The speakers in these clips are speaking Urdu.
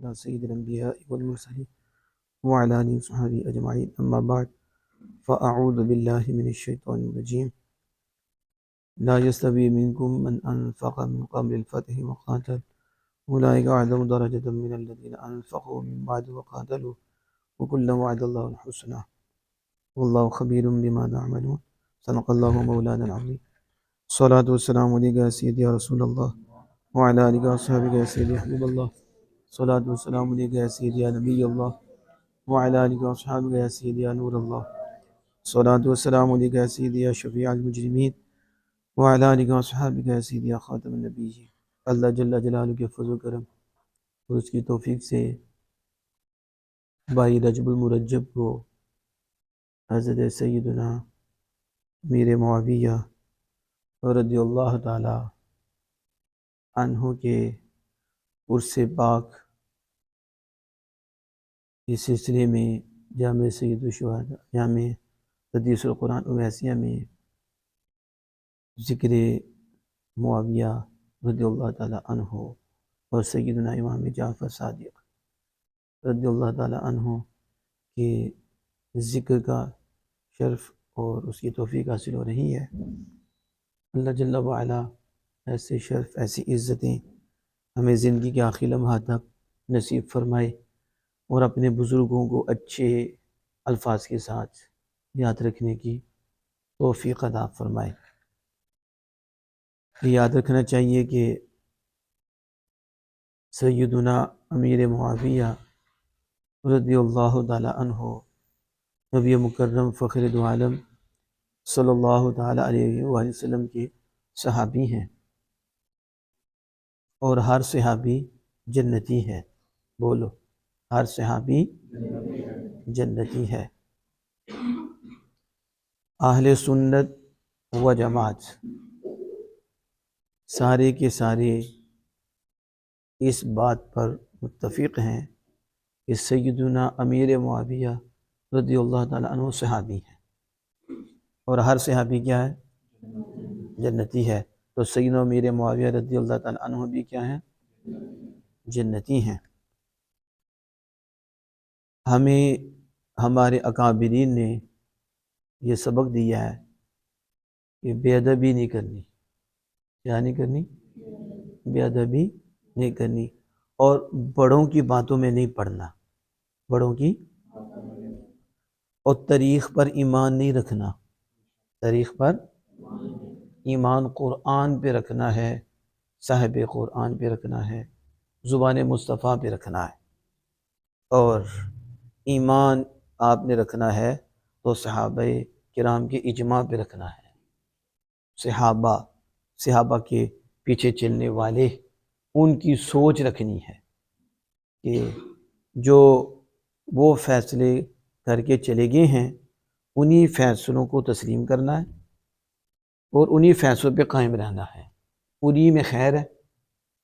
على سيد الأنبياء والمرسلين وعلى آله وصحبه أجمعين أما بعد فأعوذ بالله من الشيطان الرجيم لا يستوي منكم من أنفق من قبل الفتح وقاتل أولئك أعظم درجة من الذين أنفقوا من بعد وقاتلوا وكلا وعد الله الحسنى والله خبير بما تعملون صدق الله مولانا العظيم الصلاة والسلام عليك يا سيدي يا رسول الله وعلى آلك وصحبك يا سيدي يا حبيب الله الصلاة والسلام عليك يا سيدي يا نبي الله وعلى آلك وصحبك يا سيدي يا نور الله الصلاة والسلام عليك يا سيدي يا شفيع المجرمين وعلى آلك وصحبك يا سيدي يا خاتم النبيين اللہ جل جلالہ کے فضل و کرم اور اس کی توفیق سے 22 رجب المرجب کو حضرت سیدنا امیر معاویہ رضی اللہ تعالی عنہ کے عرس پاک اس سلسلے میں جامع سید الشہداء جامع حدیث القرآن اویسیہ میں ذکر معاویہ رضی اللہ تعالی عنہ اور سیدنا امام جعفر صادق رضی اللہ تعالی عنہ کے ذکر کا شرف اور اس کی توفیق حاصل ہو رہی ہے۔ اللہ جل وعلا ایسے شرف ایسی عزتیں ہمیں زندگی کے آخری لمحات تک نصیب فرمائے اور اپنے بزرگوں کو اچھے الفاظ کے ساتھ یاد رکھنے کی توفیق عطا فرمائے۔ یاد رکھنا چاہیے کہ سیدنا امیر معاویہ رضی اللہ تعالی عنہ نبی مکرم فخر دو عالم صلی اللہ تعالی علیہ وآلہ وسلم کے صحابی ہیں اور ہر صحابی جنتی ہے۔ بولو، ہر صحابی جنتی ہے۔ اہل سنت و جماعت سارے کے سارے اس بات پر متفق ہیں کہ سیدنا امیر معاویہ رضی اللہ تعالیٰ عنہ صحابی ہیں اور ہر صحابی کیا ہے؟ جنتی ہے۔ تو سیدنا امیر معاویہ رضی اللہ تعالیٰ عنہ بھی کیا ہیں؟ جنتی ہیں۔ ہمیں ہمارے اکابرین نے یہ سبق دیا ہے کہ بے ادبی نہیں کرنی۔ کیا نہیں کرنی؟ بے ادبی نہیں کرنی اور بڑوں کی باتوں میں نہیں پڑھنا، بڑوں کی، اور تاریخ پر ایمان نہیں رکھنا۔ تاریخ پر ایمان قرآن پہ رکھنا ہے، صاحب قرآن پہ رکھنا ہے، زبان مصطفیٰ پہ رکھنا ہے۔ اور ایمان آپ نے رکھنا ہے تو صحابہ کرام کے اجماع پہ رکھنا ہے، صحابہ کے پیچھے چلنے والے ان کی سوچ رکھنی ہے کہ جو وہ فیصلے کر کے چلے گئے ہیں انہی فیصلوں کو تسلیم کرنا ہے اور انہی فیصلوں پہ قائم رہنا ہے۔ انہی میں خیر ہے،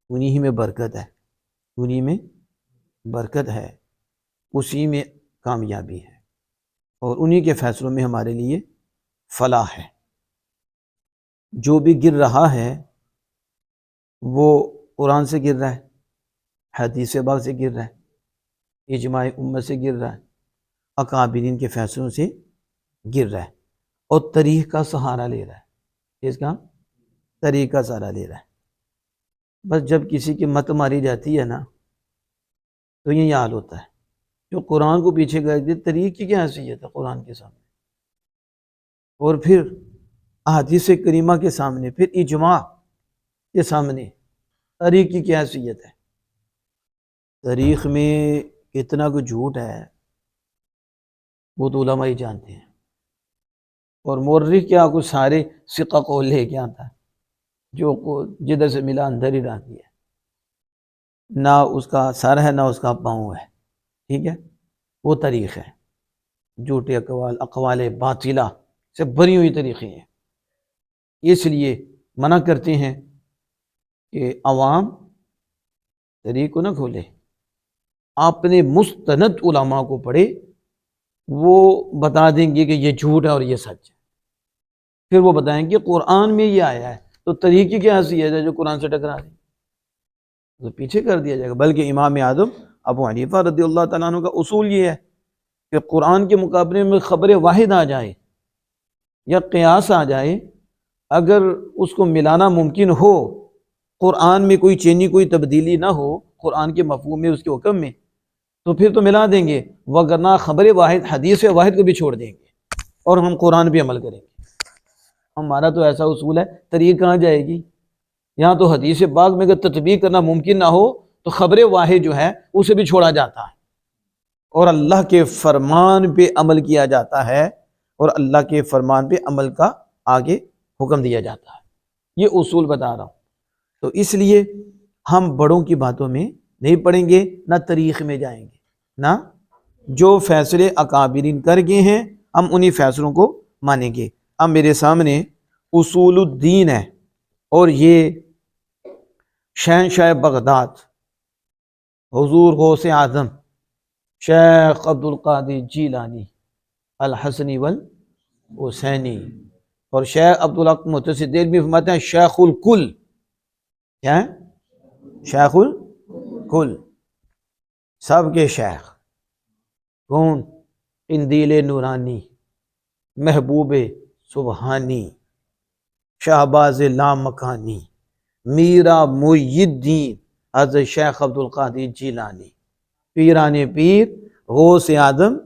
انہی میں برکت ہے، انہی میں برکت ہے، اسی میں کامیابی ہے اور انہی کے فیصلوں میں ہمارے لیے فلاح ہے۔ جو بھی گر رہا ہے وہ قرآن سے گر رہا ہے، حدیث پاک سے گر رہا ہے، اجماع امت سے گر رہا ہے، اکابرین کے فیصلوں سے گر رہا ہے اور تاریخ کا سہارا لے رہا ہے۔ اس کا تاریخ کا سہارا لے رہا ہے۔ بس جب کسی کی مت ماری جاتی ہے نا تو یہ حال ہوتا ہے، جو قرآن کو پیچھے کر دے، تاریخ کی کیا حیثیت ہے قرآن کے سامنے، اور پھر احادیث کریمہ کے سامنے، پھر اجماع کے سامنے تاریخ کی کیا حیثیت ہے۔ تاریخ میں کتنا کچھ جھوٹ ہے وہ تو علماء ہی جانتے ہیں، اور مورخ کیا کچھ سارے ثقہ قول لے کے آتا ہے، جو جدھر سے ملا اندر ہی رہتی ہے، نہ اس کا سر ہے نہ اس کا پاؤں ہے، ٹھیک ہے۔ وہ تاریخ ہے، جھوٹے اقوال باطلہ سے بھری ہوئی تاریخیں ہیں۔ اس لیے منع کرتے ہیں کہ عوام تاریخ کو نہ کھولے، اپنے مستند علماء کو پڑھے، وہ بتا دیں گے کہ یہ جھوٹ ہے اور یہ سچ ہے، پھر وہ بتائیں گے قرآن میں یہ آیا ہے، تو تاریخ کی کیا حیثیت ہے جو قرآن سے ٹکرا رہی، تو پیچھے کر دیا جائے گا۔ بلکہ امام اعظم ابو حنیفہ رضی اللہ تعالیٰ عنہ کا اصول یہ ہے کہ قرآن کے مقابلے میں خبر واحد آ جائے یا قیاس آ جائے، اگر اس کو ملانا ممکن ہو، قرآن میں کوئی چینی کوئی تبدیلی نہ ہو قرآن کے مفہوم میں اس کے حکم میں، تو پھر تو ملا دیں گے، وگرنہ خبر واحد حدیث واحد کو بھی چھوڑ دیں گے اور ہم قرآن پہ عمل کریں گے۔ ہمارا تو ایسا اصول ہے، طریق کہاں جائے گی؟ یہاں تو حدیث پاک میں اگر تطبیق کرنا ممکن نہ ہو تو خبر واحد جو ہے اسے بھی چھوڑا جاتا ہے اور اللہ کے فرمان پہ عمل کیا جاتا ہے، اور اللہ کے فرمان پہ عمل کا آگے حکم دیا جاتا ہے۔ یہ اصول بتا رہا ہوں، تو اس لیے ہم بڑوں کی باتوں میں نہیں پڑیں گے، نہ تاریخ میں جائیں گے، نہ جو فیصلے اکابرین کر گئے ہیں ہم انہی فیصلوں کو مانیں گے۔ اب میرے سامنے اصول الدین ہے، اور یہ شہنشاہ بغداد حضور غوث اعظم شیخ عبد القادر جیلانی الحسنی والحسینی، اور شیخ عبدالحق متصدی دہلوی فرماتے ہیں شیخ الکل۔ کیا ہے؟ شیخ الکل، سب کے شیخ۔ کون؟ قندیل نورانی، محبوب سبحانی، شہباز لامکانی، میرا محی الدین حضرت شیخ عبد القادر جیلانی، پیران پیر غوث اعظم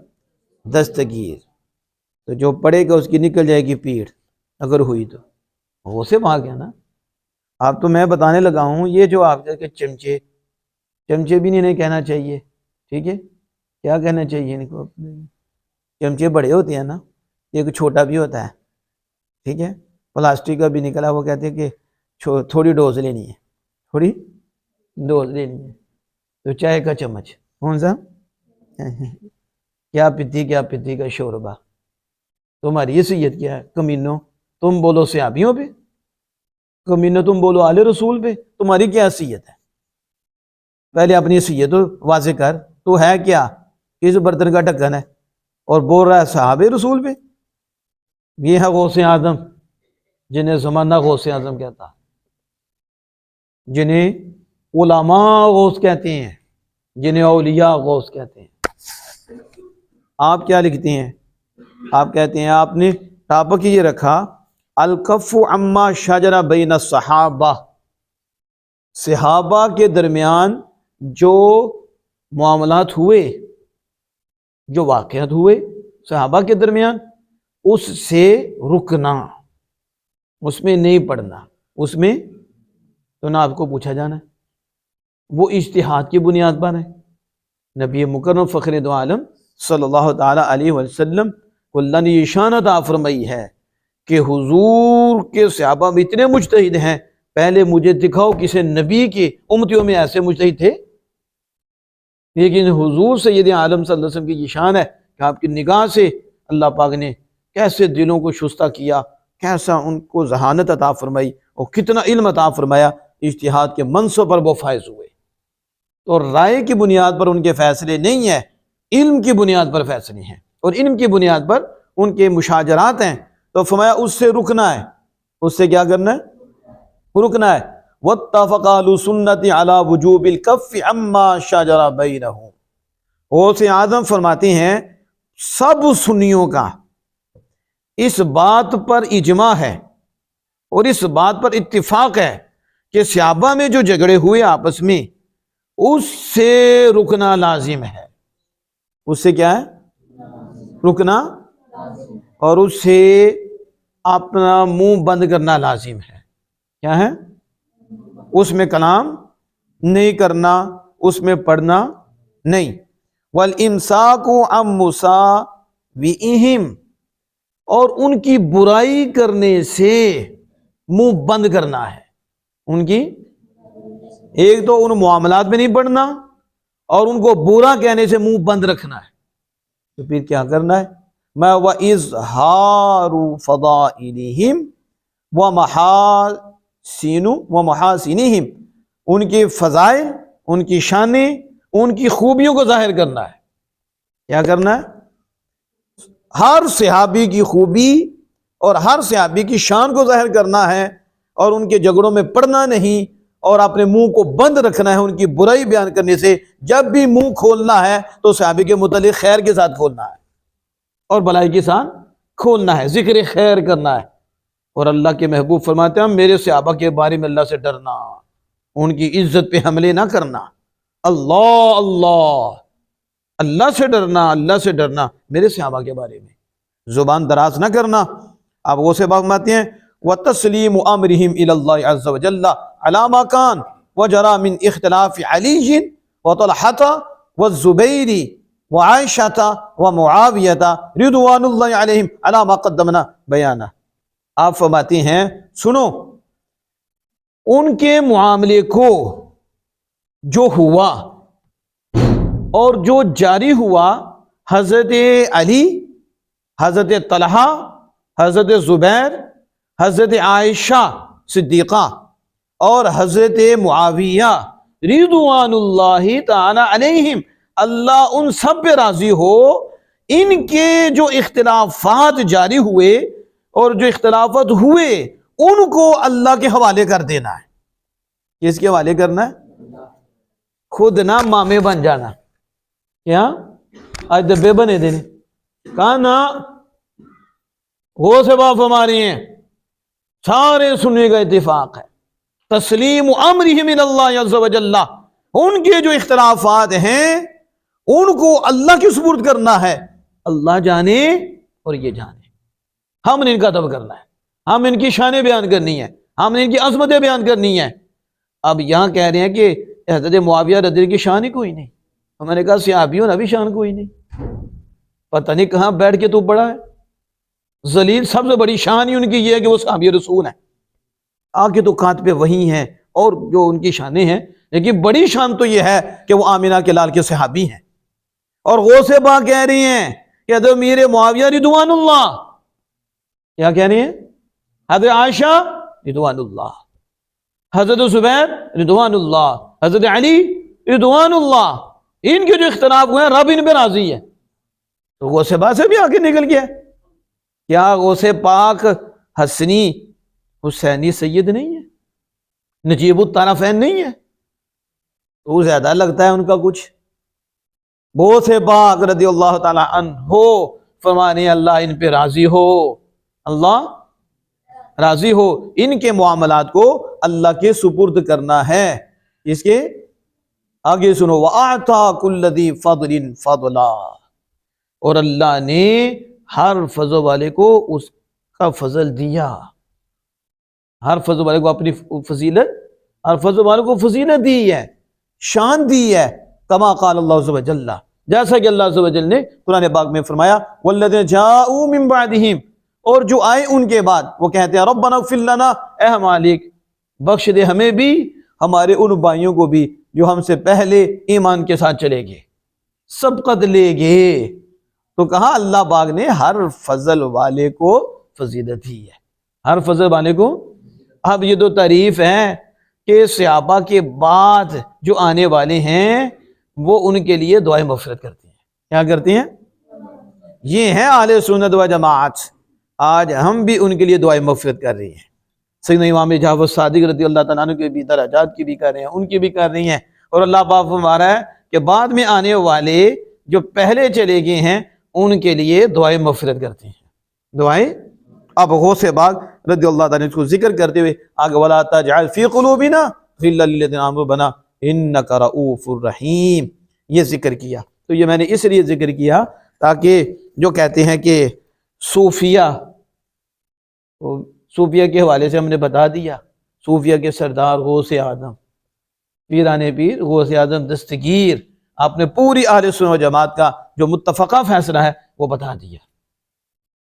دستگیر۔ تو جو پڑھے گا اس کی نکل جائے گی پیڑ، اگر ہوئی تو غوث وہاں گیا نا۔ آپ تو میں بتانے لگا ہوں، یہ جو آپ کے چمچے بھی نہیں کہنا چاہیے، ٹھیک ہے؟ کیا کہنا چاہیے ان کو؟ چمچے بڑے ہوتے ہیں نا، ایک چھوٹا بھی ہوتا ہے، ٹھیک ہے؟ پلاسٹک کا بھی نکلا، وہ کہتے ہیں کہ تھوڑی ڈوز لینی ہے، تھوڑی ڈوز لینی ہے۔ تو چائے کا چمچ کون سا؟ کیا پتی کا شوربہ۔ تمہاری حیثیت کیا ہے کمینوں؟ تم بولو صحابیوں پہ، کمینوں تم بولو آل رسول پہ، تمہاری کیا حیثیت ہے؟ پہلے اپنی حیثیت واضح کر، تو ہے کیا؟ کس برتن کا ڈھکن ہے اور بول رہا ہے صحابہ رسول پہ؟ یہ ہے غوث اعظم، جنہیں زمانہ غوث اعظم کہتا، جنہیں علماء غوث کہتے ہیں، جنہیں اولیاء غوث کہتے ہیں۔ آپ کیا لکھتے ہیں؟ آپ کہتے ہیں، آپ نے ٹاپک یہ رکھا الکف عما شجر بین الصحابہ، صحابہ کے درمیان جو معاملات ہوئے، جو واقعات ہوئے صحابہ کے درمیان، اس سے رکنا، اس میں نہیں پڑھنا، اس میں تو نہ آپ کو پوچھا جانا ہے، وہ اجتہاد کی بنیاد پر ہے۔ نبی مکرم فخر دو عالم صلی اللہ تعالی علیہ وسلم کو اللہ نے یہ شان عطا فرمائی ہے کہ حضور کے صحابہ میں اتنے مجتہد ہیں، پہلے مجھے دکھاؤ کسی نبی کے امتیوں میں ایسے مجتہد تھے؟ لیکن حضور سید عالم صلی اللہ علیہ وسلم کی یہ شان ہے کہ آپ کی نگاہ سے اللہ پاک نے کیسے دلوں کو شستہ کیا، کیسا ان کو ذہانت عطا فرمائی، اور کتنا علم عطا فرمایا، اجتہاد کے منصب پر وہ فائز ہوئے۔ تو رائے کی بنیاد پر ان کے فیصلے نہیں ہیں، علم کی بنیاد پر فیصلے ہیں، اور علم کی بنیاد پر ان کے مشاجرات ہیں۔ تو فرمایا اس سے رکنا ہے، اس سے کیا کرنا ہے؟ رکنا ہے۔ واتفق اہل السنۃ علی وجوب الکف عما شجر بینہم۔ غوث اعظم فرماتے ہیں سب سنیوں کا اس بات پر اجماع ہے اور اس بات پر اتفاق ہے کہ صحابہ میں جو جھگڑے ہوئے آپس میں، اس سے رکنا لازم ہے۔ اس سے کیا ہے؟ رکنا، اور اس سے اپنا منہ بند کرنا لازم ہے۔ کیا ہے؟ اس میں کلام نہیں کرنا، اس میں پڑھنا نہیں۔ وَالْإِمْسَاكُ عَنْ مُسَاوِئِهِمْ، اور ان کی برائی کرنے سے منہ بند کرنا ہے۔ ان کی ایک تو ان معاملات میں نہیں پڑھنا، اور ان کو برا کہنے سے منہ بند رکھنا ہے۔ تو پھر کیا کرنا ہے؟ میں وَإِظْهَارُ فَضَائِلِهِمْ وَمَحَاسِنِهِمْ، ان کے فضائل، ان کی شانیں، ان کی خوبیوں کو ظاہر کرنا ہے۔ کیا کرنا ہے؟ ہر صحابی کی خوبی اور ہر صحابی کی شان کو ظاہر کرنا ہے، اور ان کے جھگڑوں میں پڑنا نہیں، اور اپنے منہ کو بند رکھنا ہے ان کی برائی بیان کرنے سے۔ جب بھی منہ کھولنا ہے تو صحابی کے متعلق خیر کے ساتھ کھولنا ہے اور بلائی کے ساتھ کھولنا ہے، ذکر خیر کرنا ہے۔ اور اللہ کے محبوب فرماتے ہیں میرے صحابہ کے بارے میں اللہ سے ڈرنا، ان کی عزت پہ حملے نہ کرنا، اللہ اللہ اللہ سے ڈرنا، اللہ سے ڈرنا میرے صحابہ کے بارے میں، زبان دراز نہ کرنا۔ آپ وہ سے فرماتے ہیں وَتَسْلِيمُ أَمْرِهِمْ إِلَى اللَّهِ عَزَّ وَجَلَّ عَلَى مَا كَانَ وَجَرَى مِنْ اخْتِلَافِ عَلِيٍّ وَطَلْحَةَ وَالزُّبَيْرِ وَعَائِشَةَ وَمُعَاوِيَةَ رضوان اللہ علیہم عَلَى مَا قَدَّمْنَا بَيَانًا۔ آپ فرماتے ہیں سنو، ان کے معاملے کو جو ہوا اور جو جاری ہوا حضرت علی، حضرت طلحہ، حضرت زبیر، حضرت عائشہ صدیقہ اور حضرت معاویہ رضوان اللہ تعالی علیہم، اللہ ان سب پہ راضی ہو، ان کے جو اختلافات جاری ہوئے اور جو اختلافات ہوئے ان کو اللہ کے حوالے کر دینا ہے۔ کس کے حوالے کرنا ہے؟ خود نہ مامے بن جانا۔ کیا آج دبے بنے دینے کہا نا، وہ سے باپ ہماری ہیں، سارے سننے کا اتفاق ہے۔ تسلیم امرہم الی اللہ عز وجل، ان کے جو اختلافات ہیں ان کو اللہ کی سپرد کرنا ہے، اللہ جانے اور یہ جانے، ہم نے ان کا ادب کرنا ہے، ہم ان کی شانیں بیان کرنی ہے، ہم نے ان کی عظمتیں بیان کرنی ہے۔ اب یہاں کہہ رہے ہیں کہ حضرت معاویہ رضی اللہ عنہ کی شان ہی کوئی نہیں، ہم نے کہا صحابیوں نے بھی شان کوئی نہیں، پتہ نہیں کہاں بیٹھ کے تو بڑا ہے ذلیل۔ سب سے بڑی شان ہی ان کی یہ ہے کہ وہ صحابی رسول ہیں، آگے تو کاتب وحی ہیں اور جو ان کی شانیں ہیں، لیکن بڑی شان تو یہ ہے کہ وہ آمنہ کے لال کے صحابی ہیں۔ اور غوث پاک کہہ رہی ہیں کہ حضرت امیر معاویہ رضوان اللہ، کیا کہہ رہی ہیں؟ حضرت عائشہ رضوان اللہ، حضرت زبیر رضوان اللہ، حضرت علی رضوان اللہ، ان کے جو اختلاف ہوئے ہیں رب ان پہ راضی ہے۔ تو غوث پاک سے بھی آگے نکل گیا۔ کیا غوث پاک حسنی حسینی سید نہیں ہے؟ نجیب الطرفین نہیں ہے؟ تو زیادہ لگتا ہے ان کا کچھ۔ غوث پاک رضی اللہ تعالی عنہ فرمانے اللہ ان پہ راضی ہو، اللہ راضی ہو، ان کے معاملات کو اللہ کے سپرد کرنا ہے۔ اس کے آگے سنو وَأَعْطَى كُلَّ ذِي فَضْلٍ فَضْلًا، اور اللہ نے ہر فضل والے کو اس کا فضل دیا، ہر فضل والے کو اپنی فضیلت، ہر فضل والے کو فضیلت دی ہے، شان دی ہے۔ کما قال اللہ عز وجل، جیسا کہ اللہ عز وجل نے قرآن پاک میں فرمایا والذین جاؤوا من بعدہم، اور جو آئے ان کے بعد وہ کہتے ہیں ربنا اغفر لنا، اے مالک بخش دے ہمیں بھی، ہمارے ان بھائیوں کو بھی جو ہم سے پہلے ایمان کے ساتھ چلے گئے، سبقت لے گئے۔ تو کہا اللہ پاک نے ہر فضل والے کو فضیلت دی ہے، ہر فضل والے کو۔ اب یہ تو تعریف ہے کہ صحابہ کے بعد جو آنے والے ہیں وہ ان کے لیے دعائیں مغفرت کرتے ہیں۔ کیا کرتے ہیں؟ یہ ہیں اہل سنت و جماعت۔ آج ہم بھی ان کے لیے دعائیں مغفرت کر رہی ہیں۔ سیدنا امام جعفر صادق رضی اللہ تعالیٰ عنہ کے بھی درجات کی بھی کر رہے ہیں، ان کی بھی کر رہی ہیں، اور اللہ پاک فرما رہا ہے کہ بعد میں آنے والے جو پہلے چلے گئے ہیں ان کے لیے دعائیں مغفرت کرتے ہیں، دعائیں۔ اب غوث پاک رضی اللہ تعالیٰ عنہ کو ذکر کرتے ہوئے آگے وَلَا تَجْعَلْ فِي قُلُوبِنَا غِلًّا لِّلَّذِينَ آمَنُوا رَبَّنَا إِنَّكَ رَءُوفٌ رَحِيمٌ، یہ ذکر کیا۔ تو یہ میں نے اس لیے ذکر کیا تاکہ جو کہتے ہیں کہ صوفیہ کے حوالے سے ہم نے بتا دیا، صوفیہ کے سردار غوث اعظم، پیران پیر غوث اعظم دستگیر، آپ نے پوری اہل سنت و جماعت کا جو متفقہ فیصلہ ہے وہ بتا دیا۔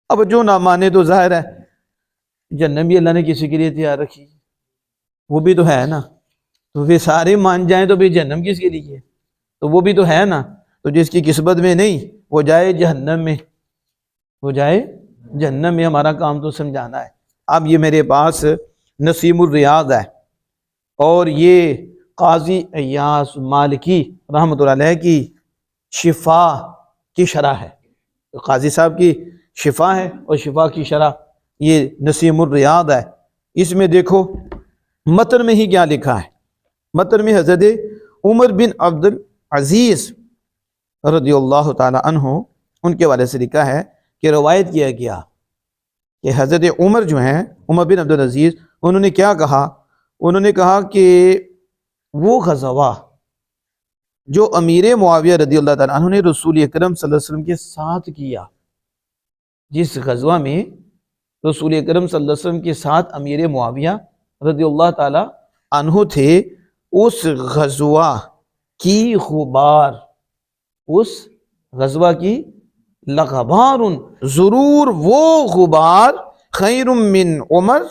اب جو نہ مانے تو ظاہر ہے جنت بھی اللہ نے کسی کے لیے تیار رکھی، وہ بھی تو ہے نا۔ تو پھر سارے مان جائیں تو پھر جہنم کس کے لیے؟ تو وہ بھی تو ہے نا۔ تو جس کی قسمت میں نہیں وہ جائے جہنم میں، وہ جائے جہنم میں۔ ہمارا کام تو سمجھانا ہے۔ اب یہ میرے پاس نسیم الریاض ہے اور یہ قاضی ایاس مالکی رحمۃ اللہ علیہ کی شفا کی شرح ہے، قاضی صاحب کی شفا ہے اور شفا کی شرح یہ نسیم الریاض ہے۔ اس میں دیکھو متن میں ہی کیا لکھا ہے، متن میں حضرت عمر بن عبد العزیز رضی اللہ تعالی عنہ ان کے والے سے لکھا ہے کہ روایت کیا گیا کہ حضرت عمر جو ہیں، عمر بن عبد العزیز، انہوں نے کیا کہا؟ انہوں نے کہا کہ وہ غزوہ جو امیر معاویہ رضی اللہ تعالیٰ عنہ نے رسول اکرم صلی اللہ علیہ وسلم کے ساتھ کیا، جس غزوہ میں رسول اکرم صلی اللہ علیہ وسلم کے ساتھ امیر معاویہ رضی اللہ تعالیٰ عنہ تھے، اس غزوہ کی غبار، اس غزوہ کی لغبار، ضرور وہ غبار خیر من عمر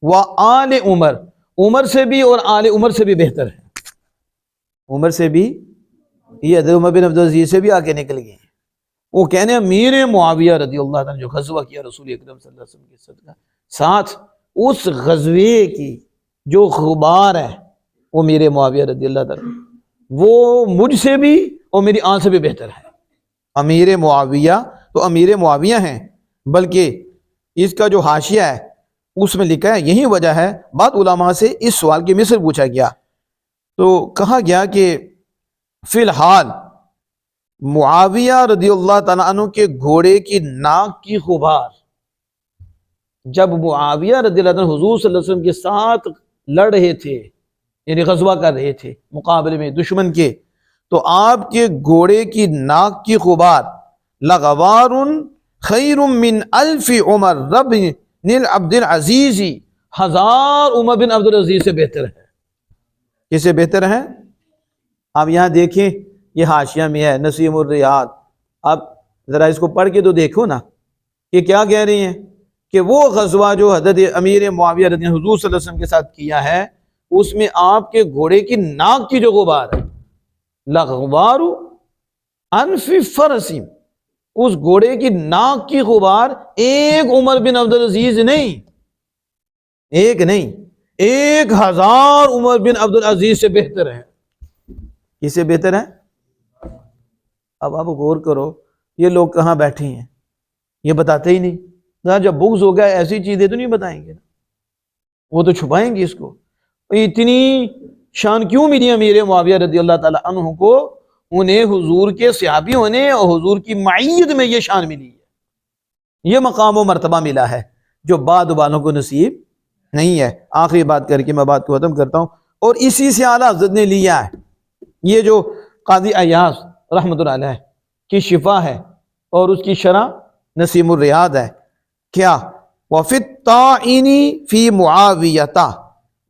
و آل عمر، عمر سے بھی اور آل عمر سے بھی بہتر ہے۔ عمر سے بھی، یہ حضرت عمر بن عبدالعزیز سے بھی آگے نکل گئے ہیں۔ وہ کہنے امیر معاویہ رضی اللہ عنہ جو غزوہ کیا رسول اکرم صلی اللہ علیہ وسلم کے ساتھ، اس غزوے کی جو غبار ہے وہ میرے معاویہ رضی اللہ عنہ، وہ مجھ سے بھی اور میری آن سے بھی بہتر ہے۔ امیر معاویہ تو امیر معاویہ ہیں، بلکہ اس کا جو حاشیہ ہے اس میں لکھا ہے، یہی وجہ ہے بعض علماء سے اس سوال کے مصر پوچھا گیا تو کہا گیا کہ فی الحال معاویہ رضی اللہ تعالیٰ عنہ کے گھوڑے کی ناک کی غبار، جب معاویہ رضی اللہ عنہ حضور صلی اللہ علیہ وسلم کے ساتھ لڑ رہے تھے، یعنی غزوہ کر رہے تھے مقابلے میں دشمن کے، تو آپ کے گھوڑے کی ناک کی غبار لغوار خیر من الف عمر بن عبد العزیز، 1000 عمر بن عبد العزیز سے بہتر ہے۔ کسے بہتر ہے؟ آپ یہاں دیکھیں، یہ حاشیہ میں ہے نسیم الریاض، آپ ذرا اس کو پڑھ کے تو دیکھو نا، یہ کیا کہہ رہی ہیں کہ وہ غزوہ جو حضرت امیر معاویہ رضی اللہ عنہ حضور صلی اللہ علیہ وسلم کے ساتھ کیا ہے، اس میں آپ کے گھوڑے کی ناک کی جو غبار ہے، لغبار انف فرسیم، اس گھوڑے کی ناک کی غبار ایک عمر بن عبدالعزیز نہیں، ایک نہیں، 1000 عمر بن عبدالعزیز سے بہتر ہے۔ کسے بہتر ہے؟ اب آپ غور کرو، یہ لوگ کہاں بیٹھے ہیں؟ یہ بتاتے ہی نہیں۔ جب بغض ہو گیا ایسی چیزیں تو نہیں بتائیں گے، وہ تو چھپائیں گے اس کو۔ اتنی شان کیوں ملی امیر معاویہ رضی اللہ تعالیٰ عنہ کو؟ انہیں حضور کے صحابی ہونے اور حضور کی معیت میں یہ شان ملی ہے، یہ مقام و مرتبہ ملا ہے جو بعد والوں کو نصیب نہیں ہے۔ آخری بات کر کے میں بات کو ختم کرتا ہوں، اور اسی سے اعلیٰ حضرت نے لیا ہے یہ جو قاضی عیاض رحمۃ اللہ علیہ کی شفا ہے، اور اس کی شرح نسیم الریاض ہے۔ کیا؟ وَفِي الطَّاعِنِ فِي مُعَاوِيَةَ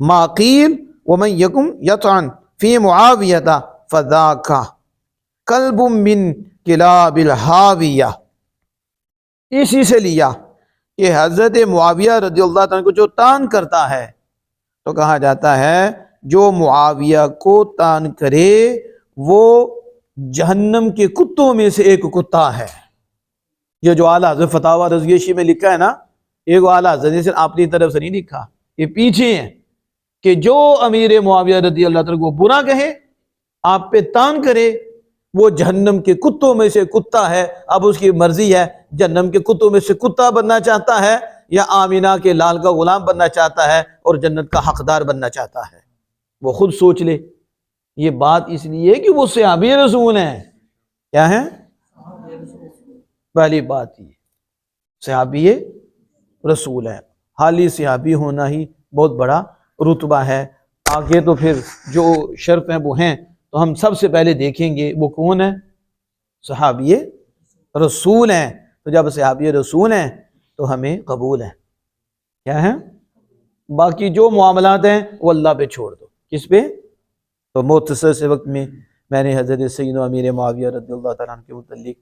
مَا قِيلَ وَمَنْ يَكُنْ يَطْعَنُ فِي مُعَاوِيَةَ فَذَاكَ قَلْبٌ مِّن كِلَابِ الْحَاوِيَةِ۔ اسی سے لیا کہ حضرت معاویہ رضی اللہ عنہ کو جو تان کرتا ہے، تو کہا جاتا ہے جو معاویہ کو تان کرے وہ جہنم کے کتوں میں سے ایک کتا ہے۔ یہ جو اعلیٰ حضرت فتاوی رضویشی میں لکھا ہے نا، ایک اعلیٰ حضرت نے صرف اپنی طرف سے نہیں لکھا، یہ پیچھے ہیں کہ جو امیر معاویہ رضی اللہ عنہ کو برا کہے، آپ پہ تان کرے، وہ جہنم کے کتوں میں سے کتا ہے۔ اب اس کی مرضی ہے، جہنم کے کتوں میں سے کتا بننا چاہتا ہے یا آمینہ کے لال کا غلام بننا چاہتا ہے اور جنت کا حقدار بننا چاہتا ہے، وہ خود سوچ لے۔ یہ بات اس لیے کہ وہ صحابی رسول ہیں۔ کیا ہیں؟ پہلی بات یہ صحابی رسول ہے، حالی صحابی ہونا ہی بہت بڑا رتبہ ہے۔ آگے تو پھر جو شرف ہیں وہ ہیں، تو ہم سب سے پہلے دیکھیں گے وہ کون ہے؟ صحابی رسول ہیں۔ تو جب صحابی رسول ہیں تو ہمیں قبول ہے۔ کیا ہے؟ باقی جو معاملات ہیں وہ اللہ پہ چھوڑ دو۔ کس پہ؟ تو مختصر سے وقت میں نے حضرت سیدنا امیر معاویہ رضی اللہ تعالیٰ عنہ کے متعلق